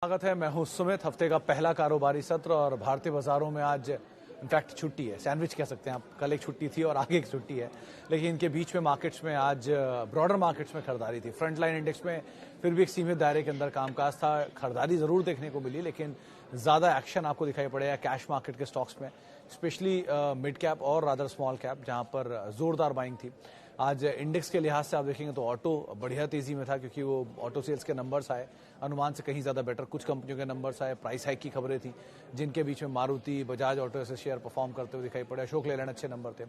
स्वागत है। मैं हूं सुमित। हफ्ते का पहला कारोबारी सत्र और भारतीय बाजारों में आज इनफैक्ट छुट्टी है, सैंडविच कह सकते हैं आप। कल एक छुट्टी थी और आगे एक छुट्टी है, लेकिन इनके बीच में मार्केट्स में आज ब्रॉडर मार्केट्स में खरीदारी थी। फ्रंट लाइन इंडेक्स में फिर भी एक सीमित दायरे के अंदर कामकाज था। खरीदारी जरूर देखने को मिली, लेकिन ज्यादा एक्शन आपको दिखाई पड़ेगा कैश मार्केट के स्टॉक्स में, स्पेशली मिड कैप और रादर स्मॉल कैप, जहां पर जोरदार बाइंग थी। आज इंडेक्स के लिहाज से आप देखेंगे तो ऑटो बढ़िया तेजी में था, क्योंकि वो ऑटो सेल्स के नंबर्स आए अनुमान से कहीं ज्यादा बेटर। कुछ कंपनियों के नंबर्स आए, प्राइस हाइक की खबरें थी, जिनके बीच में मारुति, बजाज ऑटो ऐसे शेयर परफॉर्म करते हुए दिखाई पड़े। अशोक लेलैंड अच्छे नंबर थे।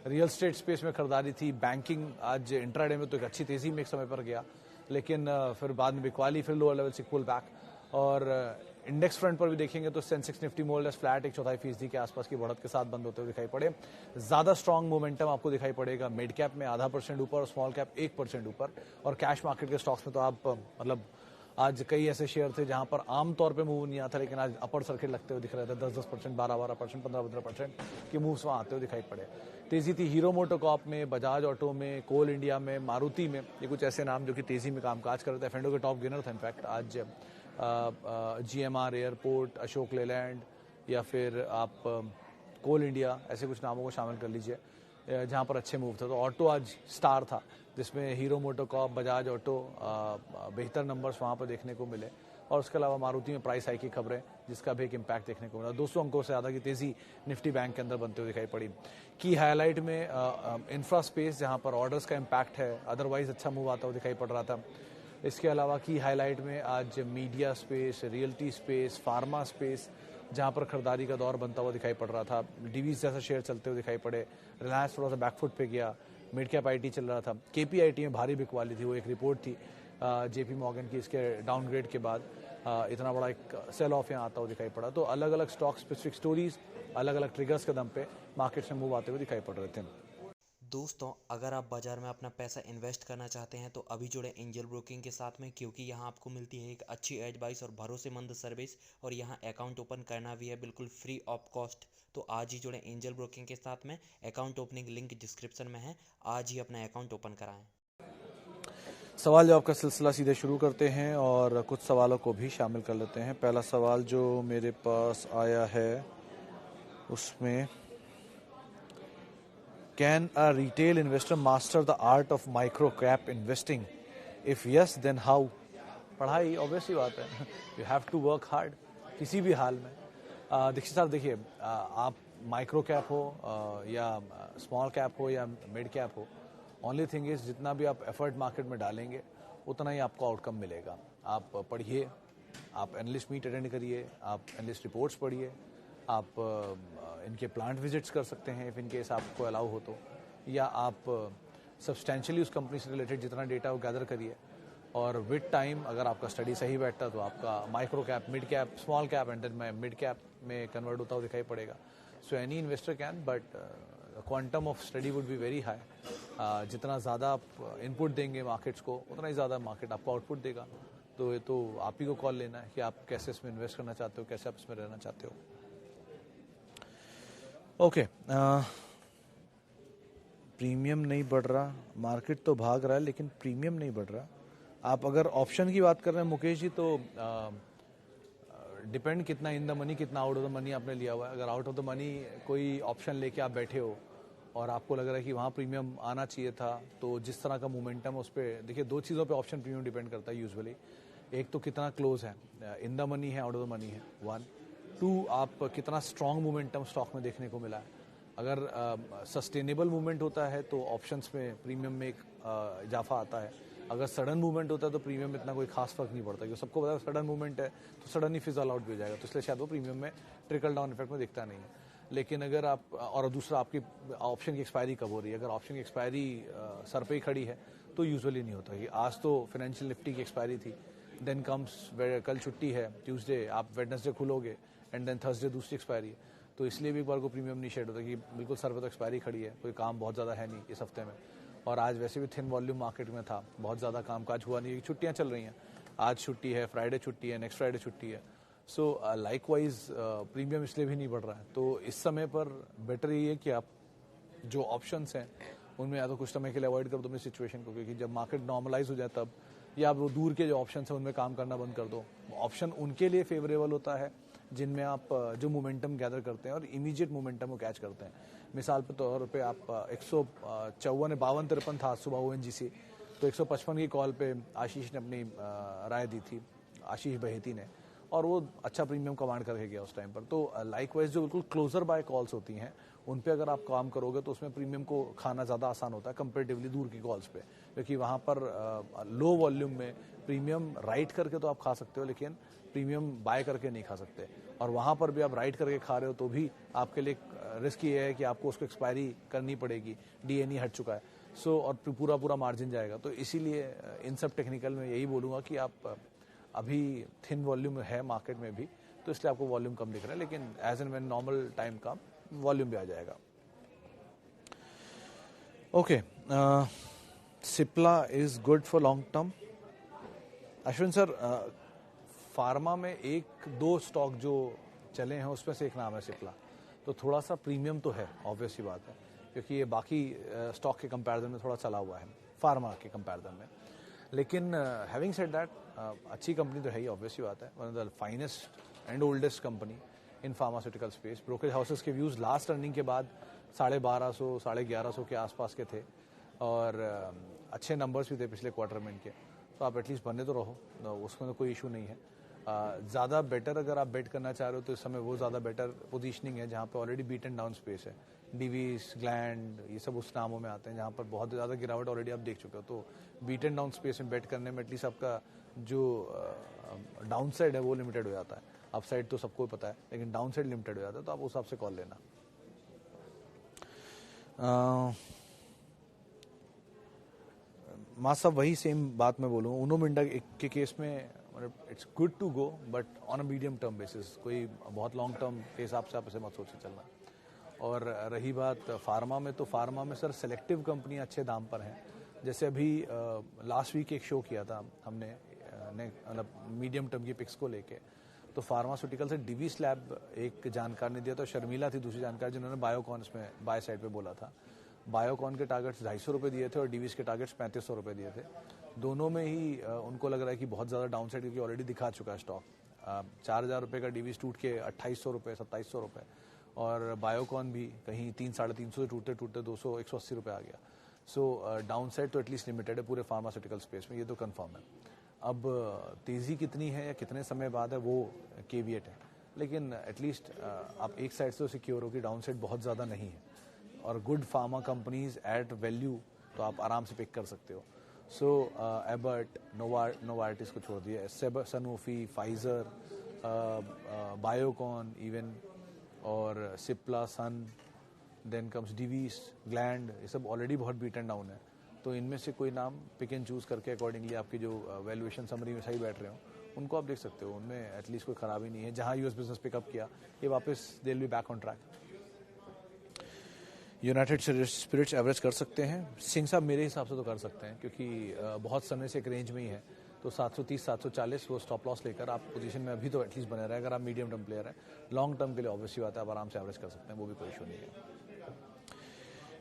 रियल स्टेट स्पेस में खरीदारी थी। बैंकिंग आज इंट्राडे में तो एक अच्छी तेजी में एक समय पर गया, लेकिन फिर बाद में बिकवाली, फिर लोअर लेवल से पुल बैक। और इंडेक्स फ्रंट पर भी देखेंगे तो Sensex Nifty more less flat 1/4% के आसपास की बढ़त के साथ बंद होते हुए दिखाई पड़े। ज्यादा स्ट्रांग मोमेंटम आपको दिखाई पड़ेगा मिड कैप में 0.5% ऊपर और स्मॉल कैप 1% ऊपर। और कैश मार्केट के स्टॉक्स में तो आप मतलब आज कई ऐसे शेयर थे जहां पर आमतौर पे मूव नहीं आता, लेकिन आज अपर सर्किट लगते हुए दिख रहे थे। 10-10%, 12-12%, 15-15% के मूव्स वहां आते हुए दिखाई पड़े। तेजी थी हीरो मोटोकॉर्प में, बजाज ऑटो में, कोल इंडिया में, मारुति में। ये कुछ ऐसे नाम जो कि तेजी में कामकाज कर रहे थे। एफएनडो के टॉप गेनर थे इनफैक्ट आज जीएमआर एयरपोर्ट, अशोक लेलैंड, या फिर आप कोल इंडिया, ऐसे कुछ नामों को शामिल कर लीजिए जहां पर अच्छे मूव थे। तो ऑटो आज स्टार था, जिसमें हीरो मोटोकॉर्प, बजाज ऑटो बेहतर नंबर्स वहां पर देखने को मिले। और उसके अलावा मारुति में प्राइस हाइक की खबरें, जिसका भी एक इम्पैक्ट देखने को मिला। 200 अंकों से ज्यादा की तेजी निफ्टी बैंक के अंदर बनते हुए दिखाई पड़ी। की हाईलाइट में इंफ्रा स्पेस, जहां पर ऑर्डर्स का इम्पैक्ट है, अदरवाइज अच्छा मूव आता हुआ दिखाई पड़ रहा था। इसके अलावा की हाईलाइट में आज media space, realty space, pharma space, जहां पर खरीदारी का दौर बनता हुआ दिखाई पड़ रहा था। डीवीज जैसा शेयर चलते हुए दिखाई पड़े। रिलायंस थोड़ा सा बैकफुट पे गया। मिड कैप आईटी चल रहा था। केपीआईटी में भारी बिकवाली थी। वो एक रिपोर्ट थी जेपी मॉर्गन की, इसके डाउनग्रेड के बाद इतना बड़ा एक सेल ऑफ यहाँ आता हुआ दिखाई पड़ा। तो अलग अलग स्टॉक स्पेसिफिक स्टोरीज, अलग अलग ट्रिगर्स के दम पे मार्केट में मूव आते हुए दिखाई पड़ रहे थे। दोस्तों, अगर आप बाज़ार में अपना पैसा इन्वेस्ट करना चाहते हैं तो अभी जुड़े एंजल ब्रोकिंग के साथ में, क्योंकि यहाँ आपको मिलती है एक अच्छी एडवाइस और भरोसेमंद सर्विस, और यहाँ अकाउंट ओपन करना भी है बिल्कुल फ्री ऑफ कॉस्ट। तो आज ही जुड़े एंजल ब्रोकिंग के साथ में। अकाउंट ओपनिंग लिंक डिस्क्रिप्शन में है। आज ही अपना अकाउंट ओपन कराएं। सवाल जवाब का सिलसिला सीधे शुरू करते हैं और कुछ सवालों को भी शामिल कर लेते हैं। पहला सवाल जो मेरे पास आया है उसमें, can a retail investor master the art of micro cap investing? If yes then how? पढ़ाई ऑब्वियस ही बात है, you have to work hard किसी भी हाल में। दीक्षित साहब देखिए, आप माइक्रो कैप हो या स्मॉल कैप हो या मिड कैप हो, ओनली थिंग इज जितना भी आप एफर्ट मार्केट में डालेंगे उतना ही आपको आउटकम मिलेगा। आप पढ़िए, आप एनालिस्ट मीट अटेंड करिए, आप एनालिस्ट रिपोर्ट्स पढ़िए, आप इनके प्लांट विजिट्स कर सकते हैं इफ इनकेस आपको अलाउ हो तो, या आप सब्सटेंशियली उस कंपनी से रिलेटेड जितना डेटा वो गैदर करिए। और विद टाइम अगर आपका स्टडी सही बैठता तो आपका micro cap, mid cap, small cap and then mid cap में कन्वर्ट होता हुआ दिखाई पड़ेगा। So any investor can, but quantum of study would be very high. जितना ज़्यादा आप इनपुट देंगे मार्केट्स को, उतना ही ज़्यादा मार्केट आपको आउटपुट देगा। तो ये तो आप ही को कॉल लेना है कि आप कैसे इसमें इन्वेस्ट करना चाहते हो, कैसे आप इसमें रहना चाहते हो। ओके, प्रीमियम नहीं बढ़ रहा, मार्केट तो भाग रहा है लेकिन प्रीमियम नहीं बढ़ रहा। आप अगर ऑप्शन की बात कर रहे हैं मुकेश जी, तो डिपेंड कितना इन द मनी, कितना आउट ऑफ द मनी आपने लिया हुआ है। अगर आउट ऑफ द मनी कोई ऑप्शन लेके आप बैठे हो और आपको लग रहा है कि वहाँ प्रीमियम आना चाहिए था, तो जिस तरह का मोमेंटम उस पर देखिए, दो चीज़ों पे ऑप्शन प्रीमियम डिपेंड करता है यूजुअली। एक तो कितना क्लोज है, इन द मनी है, आउट ऑफ द मनी है, 1। 2, आप कितना स्ट्रॉन्ग मोमेंटम स्टॉक में देखने को मिला है। अगर सस्टेनेबल मूवमेंट होता है तो ऑप्शंस में प्रीमियम में एक इजाफा आता है। अगर सडन मूवमेंट होता है तो प्रीमियम में इतना कोई खास फर्क नहीं पड़ता, क्योंकि सबको पता है सडन मूवमेंट है तो सडन ही फिजल आउट भी हो जाएगा, तो इसलिए शायद वो प्रीमियम में ट्रिकल डाउन इफेक्ट में दिखता नहीं है। लेकिन अगर आप, और दूसरा आपकी ऑप्शन की एक्सपायरी कब हो रही है, अगर ऑप्शन की एक्सपायरी सर पे ही खड़ी है तो यूजुअली नहीं होता। कि आज तो फाइनेंशियल निफ्टी की एक्सपायरी थी, देन कम्स कल छुट्टी है ट्यूसडे, आप वेडनेसडे खुलोगे एंड देन थर्सडे दूसरी एक्सपायरी है, तो इसलिए भी एक बार को प्रीमियम नहीं शेड होता कि बिल्कुल सर पे तो एक्सपायरी खड़ी है, कोई काम बहुत ज़्यादा है नहीं इस हफ्ते में। और आज वैसे भी थिन वॉल्यूम मार्केट में था, बहुत ज़्यादा कामकाज हुआ नहीं, छुट्टियाँ चल रही हैं। आज छुट्टी है, फ्राइडे छुट्टी है, नेक्स्ट फ्राइडे छुट्टी है। सो लाइकवाइज प्रीमियम इसलिए भी नहीं बढ़ रहा है। तो इस समय पर बेटर ये है कि आप जो ऑप्शंस हैं उनमें या तो कुछ समय के लिए अवॉइड कर दो अपनी सिचुएशन को, क्योंकि जब मार्केट नॉर्मलाइज हो जाए तब या वो दूर के जो ऑप्शन है उनमें काम करना बंद कर दो। ऑप्शन उनके लिए फेवरेबल होता है जिनमें आप जो मोमेंटम गैदर करते हैं और इमीडिएट मोमेंटम को कैच करते हैं। मिसाल के तौर पे आप 154-52-53 था सुबह ONGC, तो 155 की कॉल पे आशीष ने अपनी राय दी थी, आशीष बहेती ने, और वो अच्छा प्रीमियम कमांड करके गया उस टाइम पर। तो लाइकवाइज जो बिल्कुल क्लोजर बाय कॉल्स होती हैं उन पे अगर आप काम करोगे तो उसमें प्रीमियम को खाना ज़्यादा आसान होता है कंपेरेटिवली दूर की कॉल्स पे, क्योंकि वहाँ पर लो वॉल्यूम में प्रीमियम राइट करके तो आप खा सकते हो लेकिन प्रीमियम बाय करके नहीं खा सकते। और वहाँ पर भी आप राइट करके खा रहे हो तो भी आपके लिए रिस्क ये है कि आपको उसको एक्सपायरी करनी पड़ेगी, DNE हट चुका है, सो और पूरा मार्जिन जाएगा। तो इसीलिए इन सब टेक्निकल में यही बोलूँगा कि आप अभी थिन वॉल्यूम है मार्केट में भी, तो इसलिए आपको वॉल्यूम कम दिख रहा है, लेकिन as and when normal time का वॉल्यूम भी आ जाएगा। Okay, Cipla is good for long term. Ashwin sir, pharma में 1-2 स्टॉक जो चले हैं उसमें से एक नाम है सिप्ला, तो थोड़ा सा प्रीमियम तो है, ऑब्वियस ही बात है, क्योंकि ये बाकी स्टॉक के कंपैरिजन में थोड़ा चला हुआ है फार्मा के कंपैरिजन में। लेकिन हैविंग सेड दैट, अच्छी कंपनी तो है ही, ऑब्वियस ही बात है, one of the finest and oldest company in pharmaceutical space. Brokerage houses के व्यूज़ लास्ट अर्निंग के बाद 1250, 1150 के आसपास के थे और अच्छे नंबर्स भी थे पिछले क्वार्टर में इनके, तो आप एटलीस्ट बने तो रहो, उसमें तो कोई इशू नहीं है। ज़्यादा बेटर अगर आप बेट करना चाह रहे हो तो इस समय वो ज़्यादा बेटर पोजीशनिंग है जहाँ पे already beat and down space है। डिवीज, ग्लैंड, ये सब उस नामों में आते हैं जहाँ पर बहुत ज़्यादा गिरावट ऑलरेडी आप देख चुके हो। तो बीट एंड डाउन स्पेस में बेट करने में एटलीस्ट आपका जो डाउन साइड है वो लिमिटेड हो जाता है। अप साइड तो सबको पता है, लेकिन डाउन साइड लिमिटेड हो जाता है, तो आप उस हिसाब से कॉल लेना। माँ साहब वही सेम बात मैं बोलूँ, उनो मिंडा के केस में it's good to go but on a medium term basis, कोई बहुत लॉन्ग टर्म के हिसाब से आप इसे मत सोच के चलना। और रही बात फार्मा में, तो फार्मा में सर सेलेक्टिव कंपनी अच्छे दाम पर हैं। जैसे अभी लास्ट वीक एक शो किया था हमने मतलब मीडियम टर्म की पिक्स को लेके, तो फार्मास्यूटिकल से डिवीस लैब एक जानकार ने दिया, तो शर्मिला थी दूसरी जानकार जिन्होंने बायोकॉन में बाय साइड पे बोला था। बायोकॉन के टारगेट्स 250 रुपये दिए थे और डिवीस के टारगेट्स 3500 रुपये दिए थे। दोनों में ही उनको लग रहा है कि बहुत ज़्यादा डाउन साइड, क्योंकि ऑलरेडी दिखा चुका है स्टॉक। 4000 रुपये का डिवीस टूट के 2800 रुपये, 2700 रुपये, और बायोकॉन भी कहीं 300-350 से टूटते टूटते 200-180 रुपये आ गया। सो डाउन साइड तो एटलीस्ट लिमिटेड है पूरे फार्मास्यूटिकल स्पेस में, ये तो कंफर्म है। अब तेज़ी कितनी है या कितने समय बाद है वो केविएट है, लेकिन एटलीस्ट आप एक साइड से तो सिक्योर हो कि डाउन साइड बहुत ज़्यादा नहीं है, और good pharma companies at value तो आप आराम से पिक कर सकते हो। सो एबर्ट, नोवार्टिस को छोड़ दिया, सनोफी, फाइजर, बायोकॉन इवन, और सिप्ला, सन, देन कम्स डिवीस, ग्लैंड, ये सब ऑलरेडी बहुत बीट एंड डाउन है। तो इनमें से कोई नाम पिक एंड चूज़ करके अकॉर्डिंगली आपकी जो वैल्यूएशन समरी में सही बैठ रहे हो उनको आप देख सकते हो, उनमें एटलीस्ट कोई खराबी नहीं है। जहाँ यूएस बिजनेस पिकअप किया ये वापस they will be back on track. United Spirits average कर सकते हैं सिंह साहब, मेरे हिसाब से तो कर सकते हैं, क्योंकि बहुत समय से एक रेंज में ही है, तो 730-740 वो स्टॉप लॉस लेकर आप पोजीशन में अभी तो एटलीस्ट बने रहे। अगर आप मीडियम टर्म प्लेयर हैं, लॉन्ग टर्म के लिए ऑब्वियसली बात है आप आराम से एवरेज कर सकते हैं, वो भी कोई इशू नहीं है।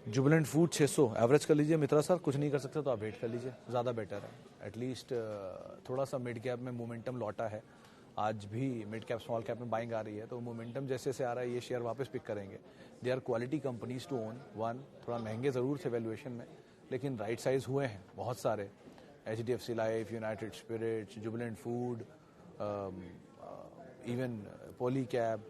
जुबिलेंट फूड 600 एवरेज कर लीजिए मित्रा सर, कुछ नहीं कर सकते तो आप वेट कर लीजिए, ज़्यादा बेटर है। एटलीस्ट थोड़ा सा मिड कैप में मोमेंटम लौटा है, आज भी मिड कैप स्मॉल कैप में बाइंग आ रही है, तो मोमेंटम जैसे से आ रहा है ये शेयर वापस पिक करेंगे। They are quality companies to own. One, थोड़ा महंगे ज़रूर थे वैल्यूएशन में, लेकिन राइट साइज हुए हैं बहुत सारे। HDFC life, United Spirits, Jubilant food, even Polycab,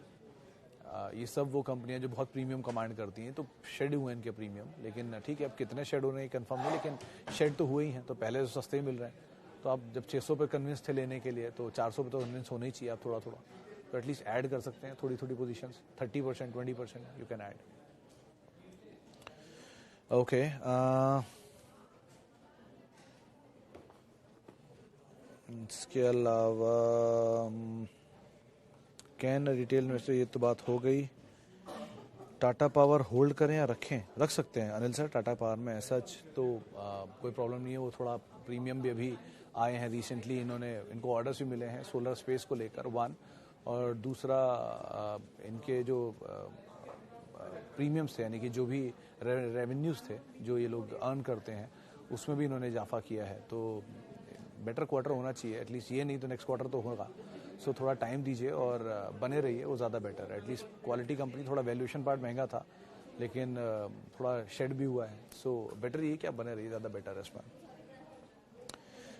ये सब वो कंपनियां जो बहुत प्रीमियम कमांड करती हैं, तो शेड हुए हैं इनके प्रीमियम। लेकिन ठीक है, अब कितने शेड हो रहे हैं कंफर्म नहीं, लेकिन शेड तो हुए ही हैं, तो पहले तो सस्ते ही मिल रहे हैं। तो आप जब 600 पे कन्विंस थे लेने के लिए, तो 400 पे तो कन्विंस होना ही चाहिए आप थोड़ा थोड़ा, तो एटलीस्ट ऐड कर सकते हैं थोड़ी थोड़ी positions, 30%, 20% you can add. Okay, इसके अलावा कैन रिटेल में से ये तो बात हो गई। टाटा पावर होल्ड करें या रखें? रख सकते हैं अनिल सर, टाटा पावर में ऐसा तो कोई प्रॉब्लम नहीं है। वो थोड़ा प्रीमियम भी अभी आए हैं रिसेंटली, इनको ऑर्डर्स भी मिले हैं सोलर स्पेस को लेकर, वन, और दूसरा इनके जो प्रीमियम्स थे, यानी कि जो भी रेवेन्यूज़ थे जो ये लोग अर्न करते हैं, उसमें भी इन्होंने इजाफा किया है। तो बेटर क्वार्टर होना चाहिए एटलीस्ट, ये नहीं तो नेक्स्ट क्वार्टर तो होगा। सो थोड़ा टाइम दीजिए और बने रहिए, वो ज़्यादा बेटर है। एटलीस्ट क्वालिटी कंपनी, थोड़ा वैल्यूएशन पार्ट महंगा था लेकिन थोड़ा शेड भी हुआ है, सो बेटर ये कि आप बने रहिए, ज़्यादा बेटर है इसमें।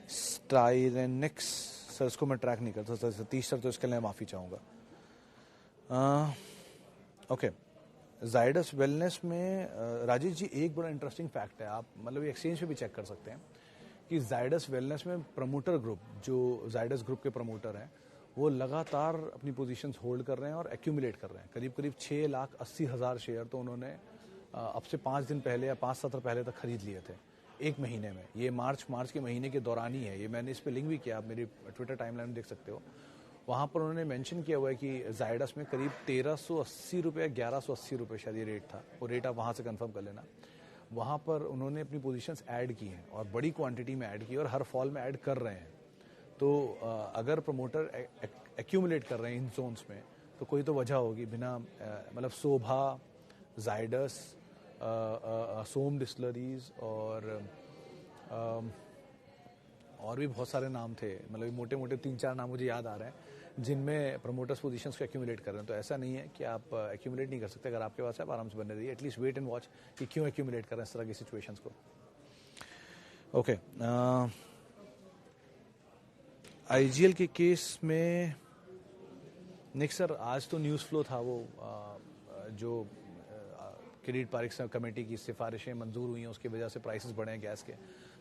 स्टाइरेनिक्स सर, इसको मैं ट्रैक नहीं करता सर, सतीश सर, तो इसके लिए माफ़ी चाहूँगा। ओके, जायडस वेलनेस में राजेश जी एक बड़ा इंटरेस्टिंग फैक्ट है, आप मतलब एक्सचेंज पे भी चेक कर सकते हैं कि जायडस वेलनेस में प्रमोटर ग्रुप, जो जायडस ग्रुप के प्रमोटर हैं, वो लगातार अपनी पोजीशंस होल्ड कर रहे हैं और एक्यूमुलेट कर रहे हैं। करीब करीब 6,80,000 शेयर तो उन्होंने अब से 5 दिन पहले या 5 सत्र पहले तक खरीद लिए थे, एक महीने में। ये मार्च के महीने के दौरान ही है, ये मैंने इस पर लिंक भी किया, आप मेरी ट्विटर टाइमलाइन में देख सकते हो। वहाँ पर उन्होंने मेंशन किया हुआ है कि जायडस में करीब 1,380 रुपये, 1,180 रुपये शायद ये रेट था, वो रेट आप वहाँ से कंफर्म कर लेना। वहाँ पर उन्होंने अपनी पोजीशंस ऐड की हैं और बड़ी क्वांटिटी में ऐड की और हर फॉल में ऐड कर रहे हैं। तो अगर प्रमोटर एक्यूमुलेट कर रहे हैं इन जोन्स में तो कोई तो वजह होगी, बिना मतलब शोभा, जायडस, सोम डिस्लरीज और भी बहुत सारे नाम थे, मतलब मोटे मोटे 3-4 नाम मुझे याद आ रहे हैं जिनमें प्रमोटर्स पोजीशंस को एक्यूमुलेट कर रहे हैं। तो ऐसा नहीं है कि आप एक्यूमुलेट नहीं कर सकते, अगर आपके पास है आप आराम से बने रहिए, एटलीस्ट वेट एंड वॉच कि क्यों एक्यूमुलेट कर रहे हैं इस तरह की सिचुएशंस को। ओके, आईजीएल के केस में निक सर, आज तो न्यूज़ फ्लो था, वो जो किरीट पारिक कमेटी की सिफारिशें मंजूर हुई हैं उसकी वजह से प्राइसेस बढ़े हैं गैस के,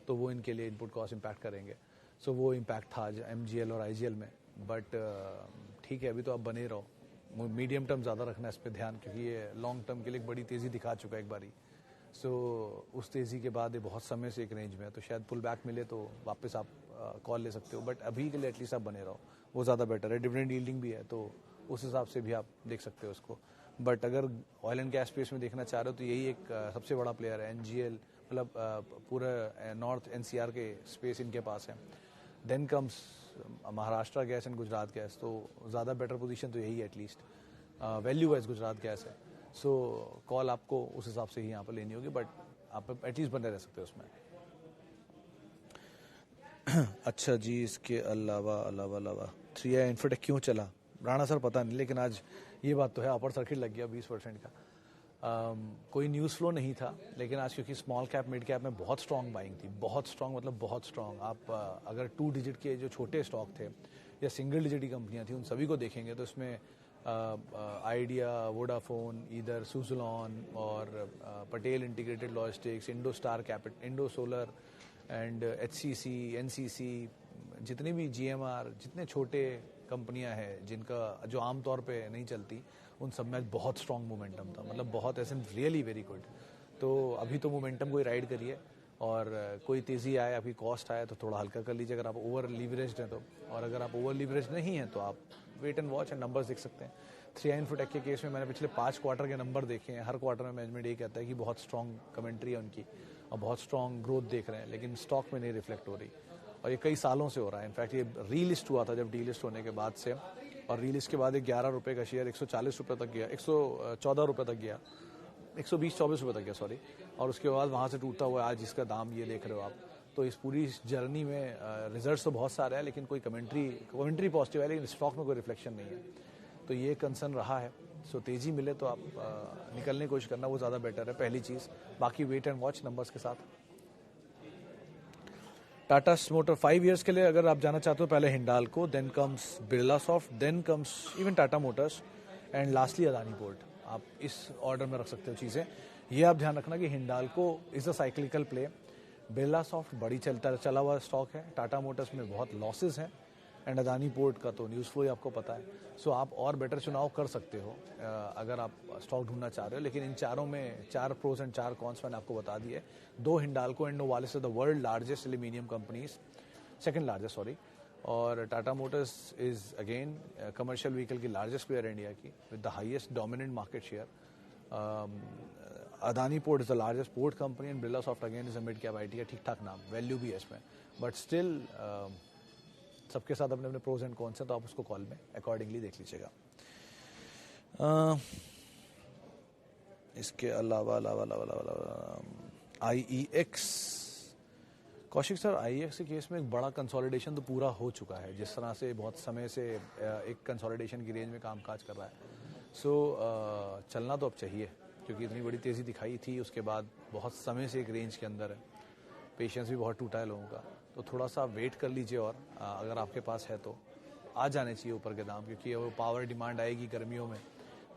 तो वो इनके लिए इनपुट कॉस्ट इम्पैक्ट करेंगे। सो वो इम्पैक्ट था आज एमजीएल और आईजीएल में, बट ठीक है, अभी तो आप बने रहो, मीडियम टर्म ज़्यादा रखना है इस पर ध्यान, क्योंकि ये लॉन्ग टर्म के लिए एक बड़ी तेज़ी दिखा चुका है एक बारी। सो उस तेज़ी के बाद ये बहुत समय से एक रेंज में है, तो शायद पुल बैक मिले तो वापस आप कॉल ले सकते हो, बट अभी के लिए एटलीस्ट आप बने रहो, वो ज़्यादा बेटर है। डिविडेंड यील्डिंग भी है, तो उस हिसाब से भी आप देख सकते हो उसको। बट अगर ऑयल एंड गैस स्पेस में देखना चाह रहे हो तो यही एक सबसे बड़ा प्लेयर है, एनजीएल, मतलब पूरा नॉर्थ एनसीआर के स्पेस इनके पास है। Then comes Maharashtra gas and Gujarat gas, तो ज़्यादा बेटर पोजीशन तो यही है, at least value wise Gujarat gas है। सो कॉल आपको उस हिसाब से ही यहाँ पर लेनी होगी, बट आप एटलीस्ट बने रह सकते हो उसमें। अच्छा जी, इसके अलावा 3i इन्फोटेक क्यों चला राणा सर, पता नहीं, लेकिन आज ये बात तो है अपर सर्किट लग गया 20% का। कोई न्यूज़ फ्लो नहीं था, लेकिन आज क्योंकि स्मॉल कैप मिड कैप में बहुत स्ट्रॉन्ग बाइंग थी, बहुत स्ट्रॉन्ग मतलब बहुत स्ट्रॉन्ग। आप अगर 2 डिजिट के जो छोटे स्टॉक थे या सिंगल डिजिट की कंपनियां थी उन सभी को देखेंगे तो इसमें आइडिया, वोडाफोन, इधर सुजुलॉन और Patel integrated logistics, Indo star capital, Indo solar and HCC, NCC, जितने भी जीएमआर, जितने छोटे कंपनियां हैं जिनका जो आमतौर पे नहीं चलती, उन सब में बहुत स्ट्रॉन्ग मोमेंटम था, मतलब बहुत ऐसे रियली वेरी गुड। तो अभी तो मोमेंटम को ही राइड करिए और कोई तेज़ी आए, अभी कॉस्ट आए तो थोड़ा हल्का कर लीजिए अगर आप ओवर लीवरेज्ड हैं तो, और अगर आप ओवर लीवरेज नहीं हैं तो आप wait and watch and numbers देख सकते हैं। 3i इन्फोटेक के केस में मैंने पिछले 5 क्वार्टर के नंबर देखे हैं, हर क्वार्टर में मैनेजमेंट ये कहता है कि बहुत स्ट्रॉन्ग कमेंट्री है उनकी और बहुत स्ट्रॉन्ग ग्रोथ देख रहे हैं, लेकिन स्टॉक में नहीं रिफ्लेक्ट हो रही, और ये कई सालों से हो रहा है। इनफैक्ट ये रीलिस्ट हुआ था जब डीलिस्ट होने के बाद से, और रीलिस्ट के बाद 11 रुपये का शेयर 140 रुपये तक गया, 114 रुपये तक गया, 120-24 रुपये तक गया सॉरी, और उसके बाद वहाँ से टूटता हुआ आज इसका दाम ये देख रहे हो आप। तो इस पूरी जर्नी में रिजल्ट्स तो बहुत सारे हैं, लेकिन कोई कमेंट्री पॉजिटिव है, लेकिन स्टॉक में कोई रिफ्लेक्शन नहीं है, तो ये कंसर्न रहा है। सो तेज़ी मिले तो आप निकलने की कोशिश करना, वो ज़्यादा बेटर है, पहली चीज़। बाकी वेट एंड वॉच नंबर्स के साथ। टाटा मोटर 5 इयर्स के लिए अगर आप जाना चाहते हो, पहले Hindalco, then comes Birla soft, then comes even Tata motors and lastly Adani port. आप इस ऑर्डर में रख सकते हो चीज़ें। ये आप ध्यान रखना कि Hindalco is a cyclical play, Birla soft बड़ी चला हुआ स्टॉक है, टाटा मोटर्स में बहुत लॉसेज हैं, एंड अदानी पोर्ट का तो न्यूज़ फ्लो ही आपको पता है। सो आप और बेटर चुनाव कर सकते हो अगर आप स्टॉक ढूंढना चाह रहे हो, लेकिन इन चारों में 4 प्रोज एंड 4 कॉन्स मैंने आपको बता दिए। 2 Hindalco and Novelis the world largest aluminium companies, second largest sorry, और Tata motors is again commercial vehicle की लार्जेस्ट प्लेयर इंडिया की with the highest dominant market share. Adani port is the largest port company and Birlasoft again is a mid cap IT का ठीक ठाक नाम, value भी है इसमें, बट स्टिल सबके साथ अपने अपने प्रोज एंड कॉन्स हैं, तो आप उसको कॉल में अकॉर्डिंगली देख लीजिएगा। इसके अलावा IEX कौशिक सर, आईएक्स के केस में एक बड़ा कंसोलिडेशन तो पूरा हो चुका है, जिस तरह से बहुत समय से एक कंसोलिडेशन की रेंज में कामकाज कर रहा है। चलना तो अब चाहिए, क्योंकि इतनी बड़ी तेज़ी दिखाई थी, उसके बाद बहुत समय से एक रेंज के अंदर है, पेशेंस भी बहुत टूटा है लोगों का। तो थोड़ा सा वेट कर लीजिए, और अगर आपके पास है तो आ जाने चाहिए ऊपर के दाम, क्योंकि वो पावर डिमांड आएगी गर्मियों में,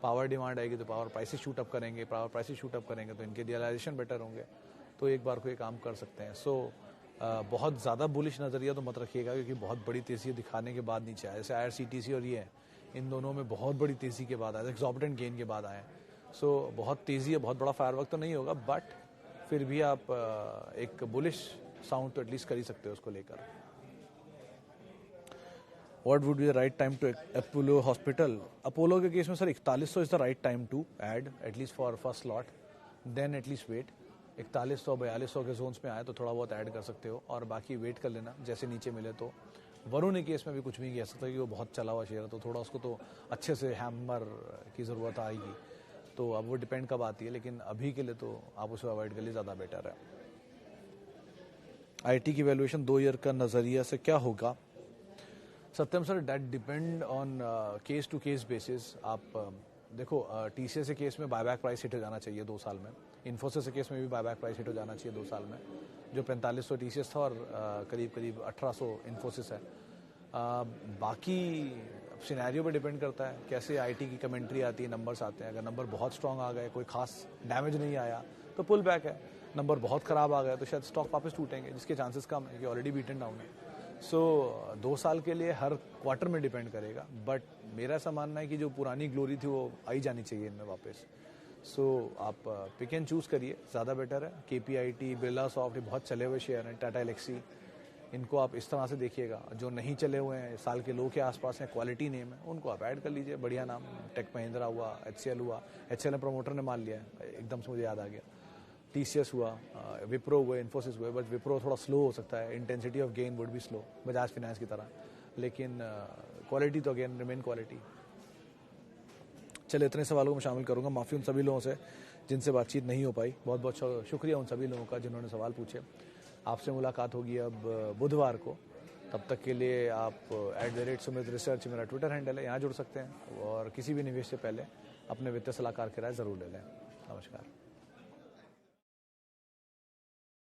पावर डिमांड आएगी तो पावर प्राइसेस शूट अप करेंगे, पावर प्राइसेस शूट अप करेंगे तो इनके रियलाइजेशन बेटर होंगे, तो एक बार को ये काम कर सकते हैं। बहुत ज़्यादा बुलिश नज़रिया तो मत रखिएगा, क्योंकि बहुत बड़ी तेज़ी दिखाने के बाद नीचे आया। जैसे IRCTC और ये है, इन दोनों में बहुत बड़ी तेज़ी के बाद आया, एक्सॉर्बिटेंट गेन के बाद आए। बहुत तेज़ी है, बहुत बड़ा फायरवर्क तो नहीं होगा, बट फिर भी आप एक बुलिश साउंड तो एटलीस्ट कर ही सकते हो उसको लेकर। What would be the right time to Apollo Hospital? Apollo के केस में sir 4100 is the right time to add, at least for first slot, then at least wait. 4100 4200 के जोन्स में आए तो थोड़ा बहुत ऐड कर सकते हो, और बाकी वेट कर लेना, जैसे नीचे मिले तो। वरुण के केस में भी कुछ भी कह सकता है कि वो बहुत चला हुआ शेयर है, तो थोड़ा उसको तो अच्छे से हैमर की ज़रूरत आएगी, तो अब वो डिपेंड कब आती है, लेकिन अभी के लिए तो आप उसे अवॉइड कर लिए ज़्यादा बेटर है। IT की वैल्यूएशन 2 ईयर का नज़रिया से क्या होगा? Satyam sir, that depend on case to case basis. आप देखो, TCS के केस में बायबैक प्राइस हिट हो जाना चाहिए 2 साल में, इन्फोसिस के केस में भी बायबैक प्राइस हिट हो जाना चाहिए 2 साल में, जो 4500 TCS था और करीब करीब 1800 इन्फोसिस है। बाकी सिनेरियो पे डिपेंड करता है, कैसे IT की कमेंट्री आती है, नंबर्स आते हैं। अगर नंबर बहुत स्ट्रांग आ गए, कोई खास डैमेज नहीं आया तो पुल बैक है, नंबर बहुत ख़राब आ गए तो शायद स्टॉक वापस टूटेंगे, जिसके चांसेस कम है कि ऑलरेडी बीटन डाउन है। 2 साल के लिए हर क्वार्टर में डिपेंड करेगा, बट मेरा ऐसा मानना है कि जो पुरानी ग्लोरी थी वो आई जानी चाहिए इनमें वापस। आप पिक एंड चूज़ करिए, ज़्यादा बेटर है। KPIT, बिरला सॉफ्ट, ये बहुत चले हुए शेयर हैं, टाटा एलेक्सी, इनको आप इस तरह से देखिएगा। जो नहीं चले हुए हैं, साल के लो के आसपास हैं, क्वालिटी नेम है, उनको आप ऐड कर लीजिए, बढ़िया नाम। टेक महिंद्रा हुआ, HCL हुआ, HCL में प्रमोटर ने मान लिया है, एकदम से मुझे याद आ गया। TCS हुआ, विप्रो हुए, इन्फोसिस हुए, बट विप्रो थोड़ा स्लो हो सकता है, intensity of gain would be slow, Bajaj finance की तरह, लेकिन क्वालिटी तो अगेन रिमेन क्वालिटी। चलिए, इतने सवालों को मैं शामिल करूंगा। माफ़ी उन सभी लोगों से जिनसे बातचीत नहीं हो पाई, बहुत बहुत शुक्रिया उन सभी लोगों का जिन्होंने सवाल पूछे। आपसे मुलाकात होगी अब बुधवार को, तब तक के लिए आप @सुमित रिसर्च मेरा ट्विटर हैंडल है, यहाँ जुड़ सकते हैं, और किसी भी निवेश से पहले अपने वित्तीय सलाहकार की राय ज़रूर ले लें। नमस्कार।